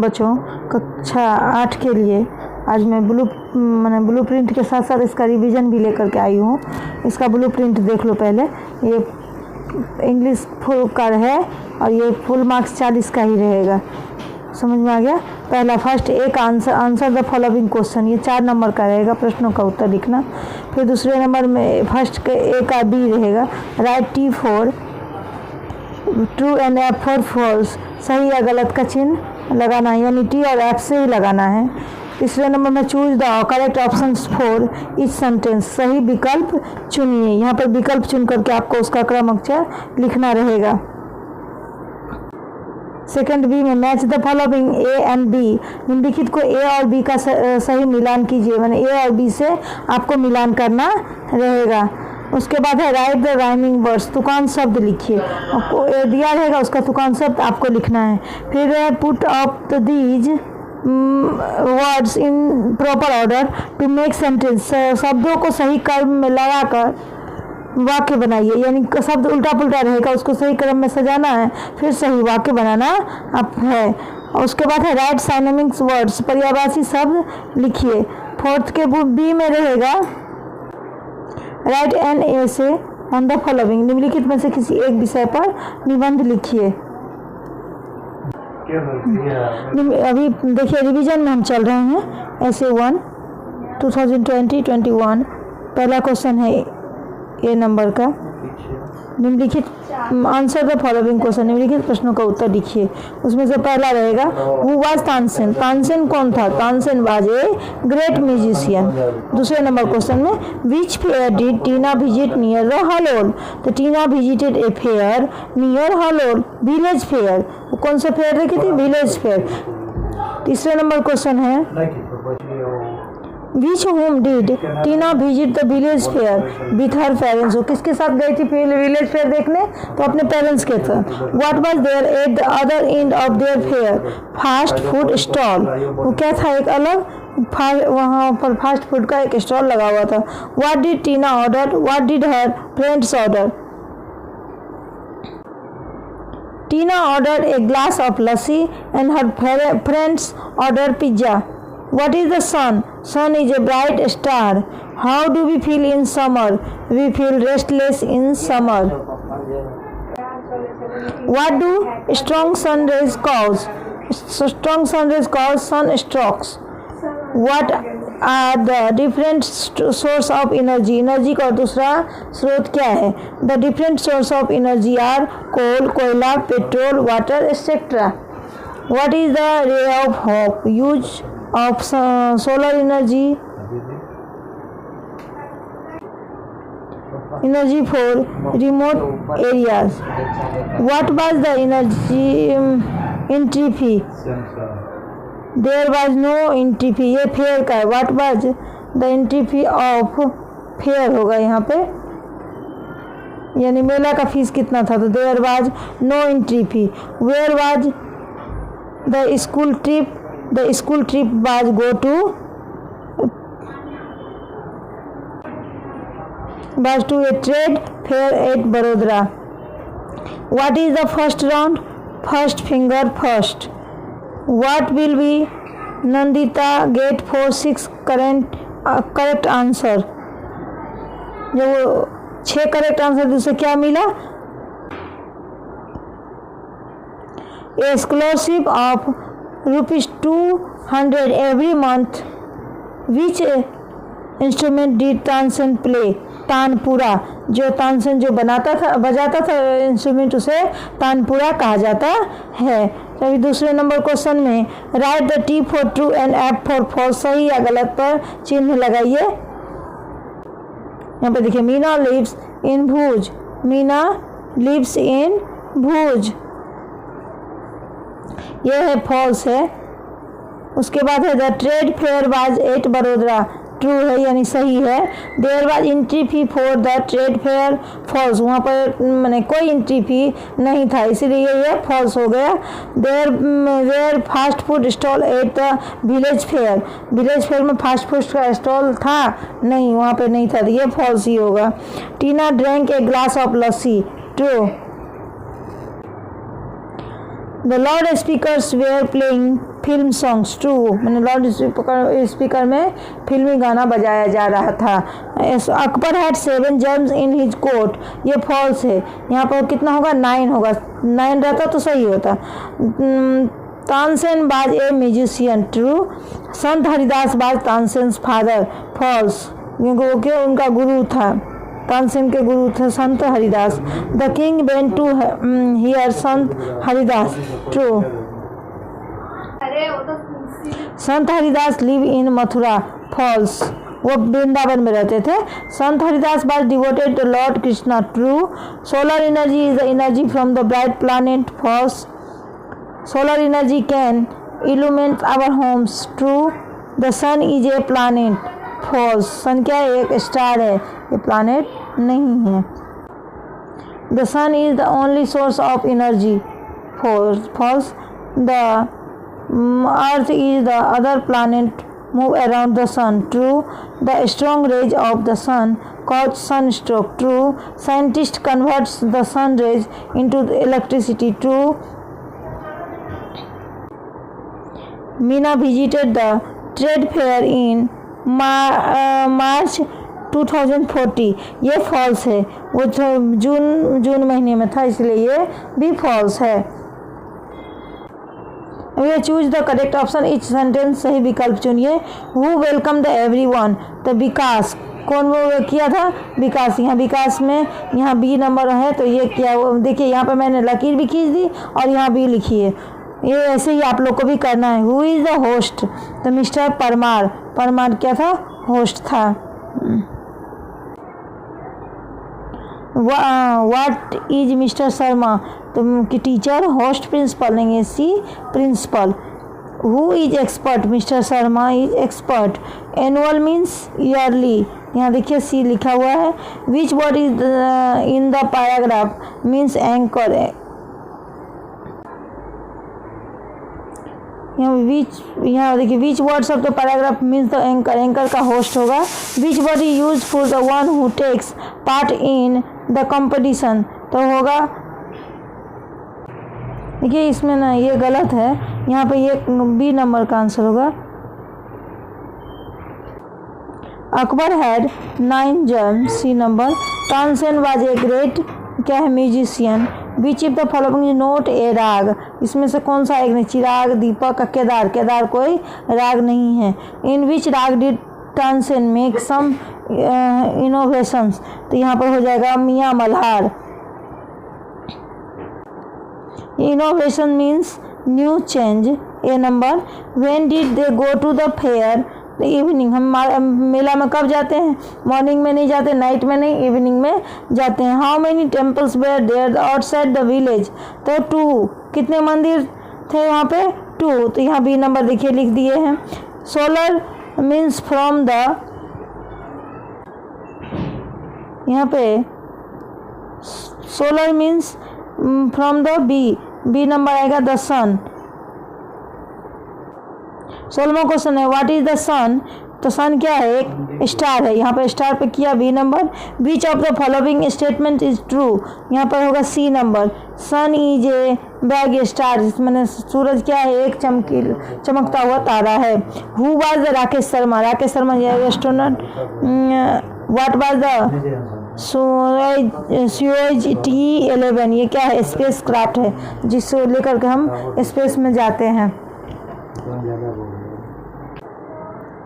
बच्चों कक्षा 8 के लिए आज मैं ब्लू प्रिंट के साथ साथ इसका रिवीजन भी लेकर के आई हूँ। इसका ब्लू प्रिंट देख लो पहले। ये इंग्लिश फुल का है और ये फुल मार्क्स 40 का ही रहेगा। समझ में आ गया? पहला फर्स्ट एक आंसर द फॉलोइंग क्वेश्चन, ये 4 नंबर का रहेगा, प्रश्नों का उत्तर लिखना। फिर दूसरे नंबर में फर्स्ट के ए का बी रहेगा, right T for true and F for false, सही या गलत का चिन्ह लगाना है, यानी टी और एफ से ही लगाना है। तीसरे नंबर में choose the correct option for each sentence, सही विकल्प चुनिए। यहाँ पर विकल्प चुन करके आपको उसका क्रम अक्षर लिखना रहेगा। सेकंड बी में match the following A and B, निम्नलिखित को ए और बी का सही मिलान कीजिए, माने ए और बी से आपको मिलान करना रहेगा। उसके बाद है राइट द राइमिंग वर्ड्स, तुकान शब्द लिखिए, आपको दिया रहेगा उसका तुकान शब्द आपको लिखना है। फिर put up these words in proper order to make sentence, शब्दों को सही क्रम में लगाकर वाक्य बनाइए, यानी शब्द उल्टा पुल्टा रहेगा उसको सही क्रम में सजाना है, फिर सही वाक्य बनाना आप है। और उसके बाद है राइट साइनोनिम्स वर्ड्स, पर्यायवाची शब्द लिखिए। फोर्थ के बी में रहेगा राइट एन ए से ऑन द फॉलोइंग, निम्नलिखित में से किसी एक विषय पर निबंध लिखिए। अभी देखिए रिवीजन में हम चल रहे हैं। ऐसे 1 2020-21 पहला क्वेश्चन है ए नंबर का, निम्नलिखित आंसर द फॉलोइंग क्वेश्चन, निम्नलिखित प्रश्नों का उत्तर लिखिए। उसमें से पहला रहेगा हु वाज तानसेन, तानसेन कौन था? Tansen was a great musician. दूसरे नंबर क्वेश्चन में which fair did Tina visit near the Halol, तो Tina visited a fair near Halol, village fair, वो कौन सा फेयर देखी थी? Village fair. तीसरे नंबर क्वेश्चन है which home did Tina visit the village fair with her parents, वो किसके साथ गई थी विलेज फेयर देखने? तो अपने पेरेंट्स के साथ। What was there at the other end of their fair? Fast food stall, वो क्या था? एक अलग वहाँ पर फास्ट फूड का एक स्टॉल लगा हुआ था। What did Tina order? What did her friends order? Tina order A glass of lassi and her friends order pizza. What is the sun? Sun is a bright star. How do we feel in summer? We feel restless in summer. What do strong sun rays cause? Strong sun rays cause sunstrokes. What are the different source of energy? Energy का दूसरा स्रोत क्या है? The different source of energy are coal, कोयला, petrol, water, etc. What is the ray of hope? Use of solar energy for remote areas. What was the energy entropy? There was no entropy, ये fair का है। What was the entropy of fair होगा यहाँ पे, यानी मेला का fees कितना था? तो there was no entropy. Where was the school trip? The school trip was go to a trade fair at Barodara. What is the first round? First finger first. What will be Nandita get for 6 correct answer? जो 6 correct answer उसे क्या मिला? A scholarship of ₹200 every month. Which instrument did Tansen play? Tanpura, जो तानसेन जो बजाता था instrument, उसे तानपुरा कहा जाता है। अभी दूसरे नंबर क्वेश्चन में write the T for true and F for false, सही या गलत पर चिन्ह लगाइए। यहाँ पे देखिए Meena lives in Bhuj, Meena lives in Bhuj, यह है फॉल्स है। उसके बाद है the trade fair was at Vadodara, true है यानी सही है। There was entry fee for the trade fair, false, वहाँ पर मैंने कोई एंट्री फी नहीं था, इसीलिए ये फॉल्स हो गया। There fast food stall at the village fair, village fair में फास्ट फूड का स्टॉल था नहीं, वहाँ पर नहीं था, तो ये फॉल्स ही होगा। Tina drank a glass of lassi, true. The loudspeakers were playing film songs true, मैंने लाउड स्पीकर में फिल्मी गाना बजाया जा रहा था। Akbar had 7 gems in his coat, ये फॉल्स है। यहाँ पर कितना होगा 9 होगा, 9 रहता तो सही होता। तानसेन बाज ए म्यूजिशियन ट्रू, संत हरिदास बाज तानसेन्स फादर फॉल्स, क्योंकि वो क्या उनका गुरु था, तानसेन के गुरु थे Sant Haridas. The king went to hear Sant Haridas true, Sant Haridas live in Mathura false, वो वृंदावन में रहते थे। Sant Haridas was devoted to Lord Krishna true, solar energy is the energy from the bright planet false, solar energy can illuminate our homes true, the sun is a planet false, sun क्या है एक star है, ये planet नहीं है। The sun is the only source of energy false, the earth is the other planet move around the sun true, the strong rays of the sun cause sunstroke true, scientist converts the sun rays into electricity true, Meena visited the trade fair in March 2040, ये false है, वो जून महीने में था इसलिए ये भी false है। We choose the correct option, each sentence सही विकल्प चुनिए। Who welcome the everyone, the Vikas, कौन वो किया था विकास, यहाँ विकास में यहाँ बी नंबर है तो ये क्या, देखिए यहाँ पर मैंने लकीर भी खींच दी और यहाँ भी लिखी है, ये ऐसे ही आप लोग को भी करना है। हु इज़ द होस्ट, तो मिस्टर परमार, परमार क्या था होस्ट था। व्हाट इज मिस्टर शर्मा, तो कि टीचर, होस्ट प्रिंसिपल नहीं C principal. Who is expert, mister Sharma is expert. Annual means yearly, यहाँ देखिए सी लिखा हुआ है। Which word is in the paragraph means anchor, यहाँ देखिए which words of the paragraph means the anchor, anchor का host होगा। Which word is use for the one who takes part in the competition, तो होगा देखिए इसमें ना ये गलत है, यहाँ पे ये बी नंबर का आंसर होगा। Akbar had 9 gems, C number. Tansen was a great क्या है musician. Which if the following is not a raga, इसमें से कौन सा एक नहीं, चिराग, दीपक, केदार, केदार कोई राग नहीं है। In which raga did Tansen make some innovations, तो यहाँ पर हो जाएगा Miyan Malhar. Innovation means new change, a number. When did they go to the fair, evening, हम मेला में कब जाते हैं, मॉर्निंग में नहीं जाते, नाइट में नहीं, इवनिंग में जाते हैं। How many temples were there outside the village, तो 2, कितने मंदिर थे यहाँ पे 2, तो यहाँ बी नंबर देखिए लिख दिए हैं। सोलर मीन्स फ्रॉम द, यहाँ पे solar means from the B number आएगा द सन। 16वां क्वेश्चन है व्हाट इज द सन, तो सन क्या है एक स्टार है, यहाँ पर स्टार पे किया B number. Which of the following statement is true, यहाँ पर होगा C number. Sun is a big star, मैंने सूरज क्या है एक चमकता हुआ तारा है। Who was the Rakesh Sharma, Rakesh Sharma astronaut. What was the Suez T11, ये क्या है स्पेस क्राफ्ट है जिसको लेकर के हम स्पेस में जाते हैं।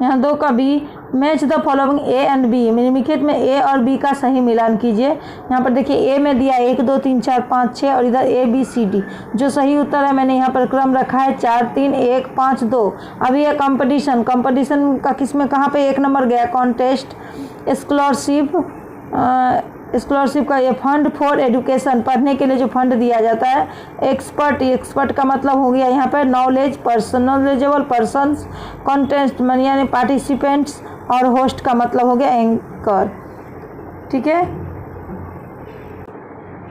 यहाँ 2 का B, match the following A and B, निम्नलिखित में ए और बी का सही मिलान कीजिए। यहाँ पर देखिए ए में दिया 1 2 3 4 5 6 और इधर ए बी सी डी, जो सही उत्तर है मैंने यहाँ पर क्रम रखा है 4 3 1 5 2। अभी ये कंपटीशन, कंपटीशन का किस में कहाँ पे 1 नंबर गया, कॉन्टेस्ट, स्कॉलरशिप का ये फंड फॉर एजुकेशन, पढ़ने के लिए जो फंड दिया जाता है। एक्सपर्ट, एक्सपर्ट का मतलब हो गया यहाँ पर knowledge person, knowledgeable persons. Contest यानी पार्टिसिपेंट्स, और होस्ट का मतलब हो गया एंकर। ठीक है,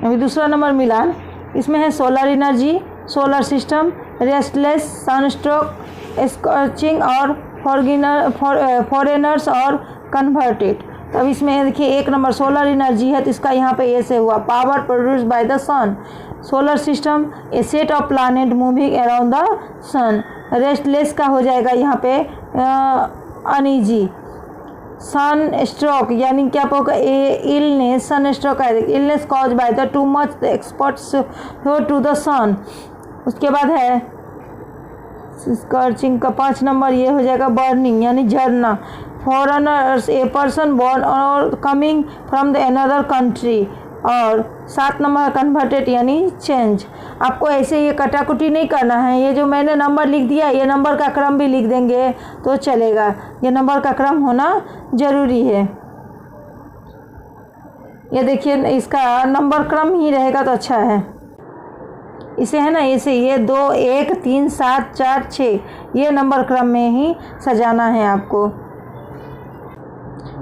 अभी दूसरा नंबर मिलान, इसमें है solar energy, solar system, restless, sunstroke, scorching और फॉरेनर्स और कन्वर्टेड। तो अब इसमें देखिए 1 नंबर सोलर एनर्जी है तो इसका यहाँ पे ए से हुआ, power produce by the sun. Solar system, a set of planet moving around the sun. Restless का हो जाएगा यहाँ पे अनईजी। सन स्ट्रोक यानी क्या होगा, इलनेस, सन स्ट्रोक है illness cause by the too much exports to the sun. उसके बाद है स्कॉचिंग का 5 नंबर ये हो जाएगा बर्निंग यानी जलना। फॉरेनर्स, ए पर्सन बोर्न और coming from the another country. और 7 नंबर कन्वर्टेड यानी चेंज। आपको ऐसे ये कटाकुटी नहीं करना है, ये जो मैंने नंबर लिख दिया ये नंबर का क्रम भी लिख देंगे तो चलेगा, ये नंबर का क्रम होना ज़रूरी है। ये देखिए इसका नंबर क्रम ही रहेगा तो अच्छा है। इसे है ना इसे ये 2 1 3 7 4 6 ये नंबर क्रम में ही सजाना है आपको।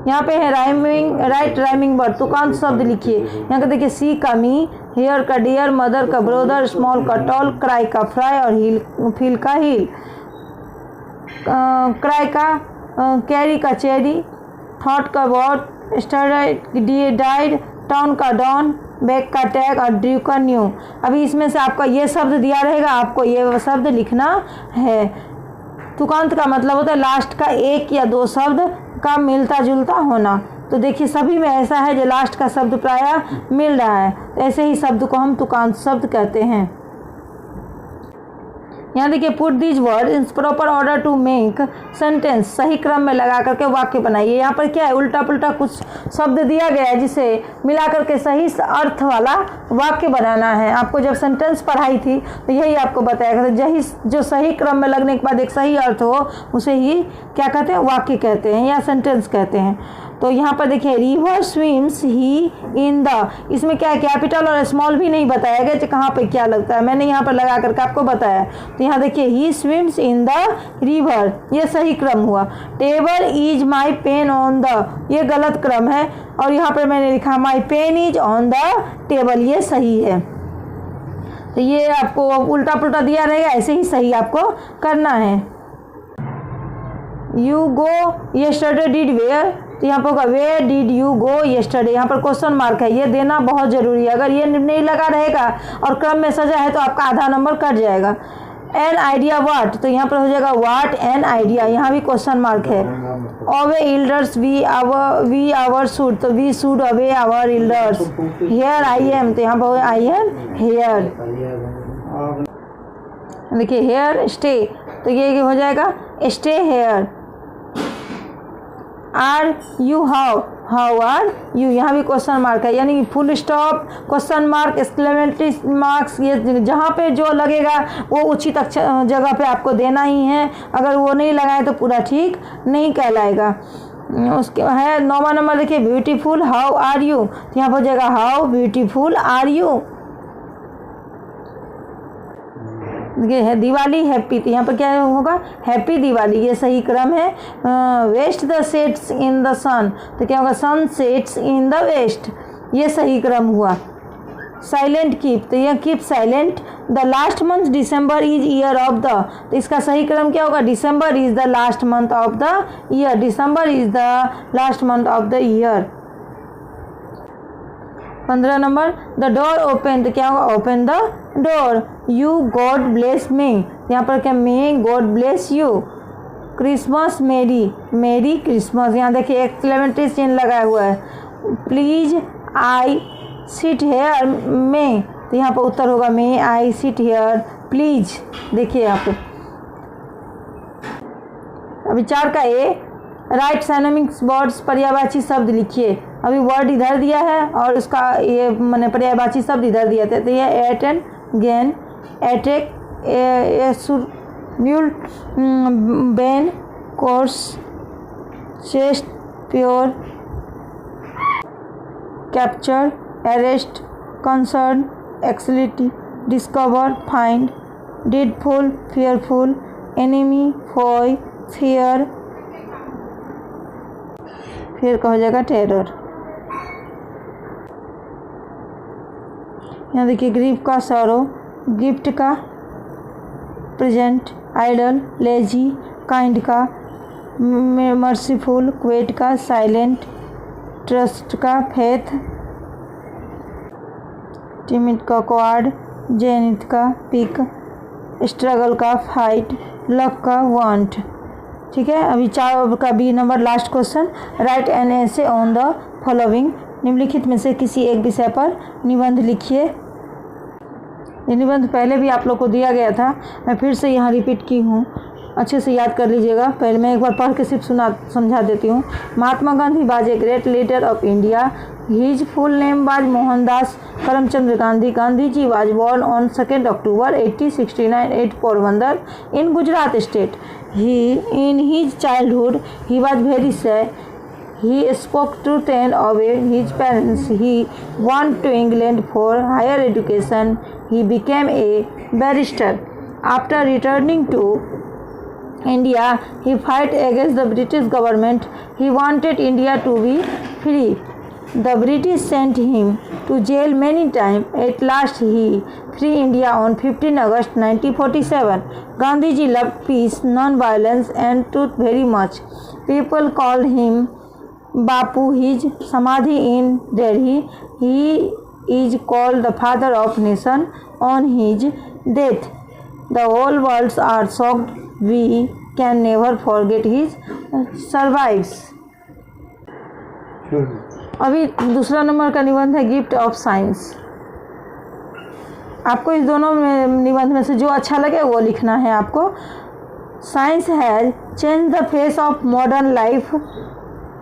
यहाँ पे है राइमिंग, राइट राइमिंग वर्ड। तुकांत शब्द लिखिए। यहाँ का देखिए सी का मी, हेयर का डियर, मदर का ब्रदर, स्मॉल का टॉल, क्राई का फ्राई और हील फील का हील। क्राई का कैरी का चेरी, थॉट का वॉट, स्टार्ट डाइड, टाउन का डॉन, बैग का टैग और ड्यू का न्यू। अभी इसमें से आपका ये शब्द दिया रहेगा, आपको ये शब्द लिखना है। तुकांत का मतलब होता है लास्ट का 1 या 2 शब्द का मिलता जुलता होना। तो देखिए सभी में ऐसा है जो लास्ट का शब्द प्रायः मिल रहा है, तो ऐसे ही शब्द को हम तुकांत शब्द कहते हैं। यहाँ देखिए put these word in proper order to make sentence. सही क्रम में लगा करके वाक्य बनाइए। यहाँ पर क्या है, उल्टा पुल्टा कुछ शब्द दिया गया है जिसे मिला करके सही अर्थ वाला वाक्य बनाना है। आपको जब सेंटेंस पढ़ाई थी तो यही आपको बताया गया था, यही जो सही क्रम में लगने के बाद एक सही अर्थ हो उसे ही क्या कहते हैं, वाक्य कहते हैं या सेंटेंस कहते हैं। तो यहाँ पर देखिए river swims he in the, इसमें क्या है कैपिटल और स्मॉल भी नहीं बताया गया कि कहाँ पे क्या लगता है, मैंने यहाँ पर लगा करके आपको बताया। तो यहाँ देखिए he swims in the river, ये सही क्रम हुआ। Table is my pen on the, ये गलत क्रम है। और यहाँ पर मैंने लिखा my pen is on the table, ये सही है। तो ये आपको उल्टा पुल्टा दिया रहेगा, ऐसे ही सही आपको करना है। You go yesterday did where, तो यहाँ पर होगा where did you go yesterday. यहाँ पर क्वेश्चन मार्क है, ये देना बहुत ज़रूरी है। अगर ये नहीं लगा रहेगा और क्रम में सजा है तो आपका आधा नंबर कट जाएगा। एन आइडिया वाट, तो यहाँ पर हो जाएगा वाट एन आइडिया, यहाँ भी क्वेश्चन मार्क है। Obey elders we our should, तो we should obey our elders. Here I am, तो यहाँ पर आई एम हेयर। देखिए हेयर स्टे, तो ये हो जाएगा stay here. Are you how, how are you, यहाँ भी क्वेश्चन मार्क है, यानी full stop, question mark, exclamatory marks, ये जहाँ पे जो लगेगा वो उचित जगह पे आपको देना ही है। अगर वो नहीं लगाए तो पूरा ठीक नहीं कहलाएगा। उसके है 9वां नंबर देखिए ब्यूटीफुल, हाउ आर यू, तो यहाँ पर हो जाएगा हाउ ब्यूटीफुल आर यू। ये है दिवाली हैप्पी, तो यहाँ पर क्या होगा हैप्पी दिवाली, ये सही क्रम है। West the sets in the sun, तो क्या होगा sun sets in the west, ये सही क्रम हुआ। साइलेंट कीप, तो यह keep silent. The last month December is year of the, तो इसका सही क्रम क्या होगा December is the last month of the year, December is the last month of the year. 15 number the door open, तो क्या होगा open the door. You God bless me, यहाँ पर क्या may God bless you. Christmas मेरी, मेरी Christmas, यहाँ देखिए एक्सक्लेमेटरी चिन्ह लगा हुआ है। प्लीज आई सिट हेयर मे, तो यहाँ पर उत्तर होगा मे आई सिट हेयर प्लीज। देखिए यहाँ पे अभी 4 का ए, राइट साइनोमिक्स वर्ड्स, पर्यायवाची शब्द लिखिए। अभी वर्ड इधर दिया है और उसका ये मैंने पर्यायवाची शब्द इधर दिया था। तो ये at and gain, attack, mule, bane, curse, chaste, pure, capture, arrest, concern, anxiety, discover, find, dreadful, fearful, enemy, foe, fear, फिर का हो जाएगा टेरर। यहाँ देखिए ग्रीफ का सौरो, गिफ्ट का प्रेजेंट, आइडल, लेजी, काइंड का मर्सीफुल, क्वेट का साइलेंट, ट्रस्ट का फेथ, टिमिड का क्वाड, जेनिथ का पिक, स्ट्रगल का, फाइट, लक का, वांट। ठीक है, अभी 4 का B number last question. Right an essay on the following, निम्नलिखित में से किसी एक विषय पर निबंध लिखिए। ये निबंध पहले भी आप लोग को दिया गया था, मैं फिर से यहाँ रिपीट की हूँ, अच्छे से याद कर लीजिएगा। पहले मैं एक बार पढ़ के सिर्फ समझा देती हूँ। Mahatma Gandhi was a great leader of India. His full name was Mohandas Karamchand Gandhi. Gandhi ji was born on 2nd October 1869 at Porbandar in Gujarat state. In his childhood he was very shy. He spoke truth and obeyed his parents. He went to England for higher education. He became a barrister. After returning to India, he fought against the British government. He wanted India to be free. The British sent him to jail many times. At last, he freed India on 15 August 1947. Gandhiji loved peace, non-violence, and truth very much. People called him Bapu. His samadhi in Delhi. He is called the father of nation. On his death, the whole world are shocked. We can never forget his survives. अभी दूसरा number का निबंध है gift of science. आपको इस दोनों में निबंध में से जो अच्छा लगे वो लिखना है आपको। Science has change the face of modern life.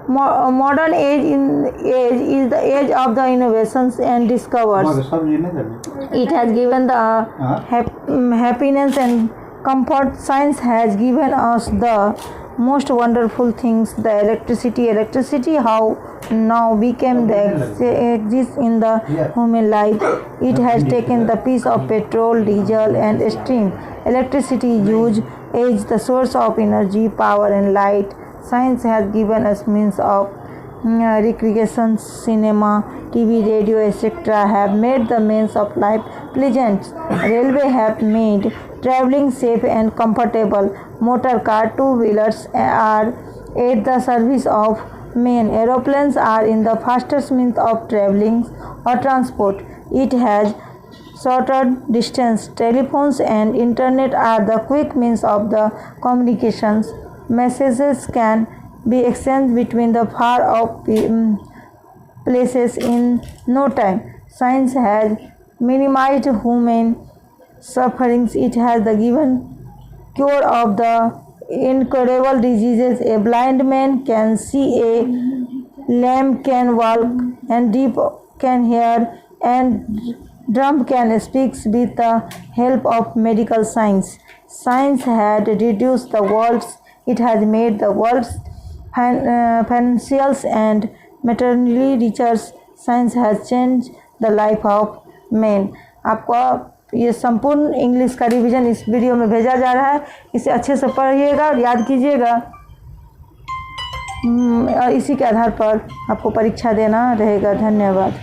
Modern age is the age of the innovations and discovers. It has given the happiness and comfort. Science has given us the most wonderful things. The electricity how now became the exist in the human life. It has taken the piece of petrol, diesel and steam. Electricity use is the source of energy, power and light. Science has given us means of recreation. Cinema, TV, radio etc. have made the means of life pleasant. Railway have made traveling safe and comfortable. Motor car, two-wheelers are at the service of men. Aeroplanes are in the fastest means of traveling or transport. It has shorter distance. Telephones and internet are the quick means of the communications. Messages can be exchanged between the far off places in no time. Science has minimized human sufferings. It has the given cure of the incurable diseases. A blind man can see, a lame can walk, and deaf can hear, and dumb can speak with the help of medical science. Science had reduced the world's. It has made the world's financial and materially richer. Science has changed the life of man. आपको ये संपूर्ण English का revision इस video में भेजा जा रहा है। इसे अच्छे से पढ़िएगा और याद कीजिएगा। और इसी के आधार पर आपको परीक्षा देना रहेगा। धन्यवाद।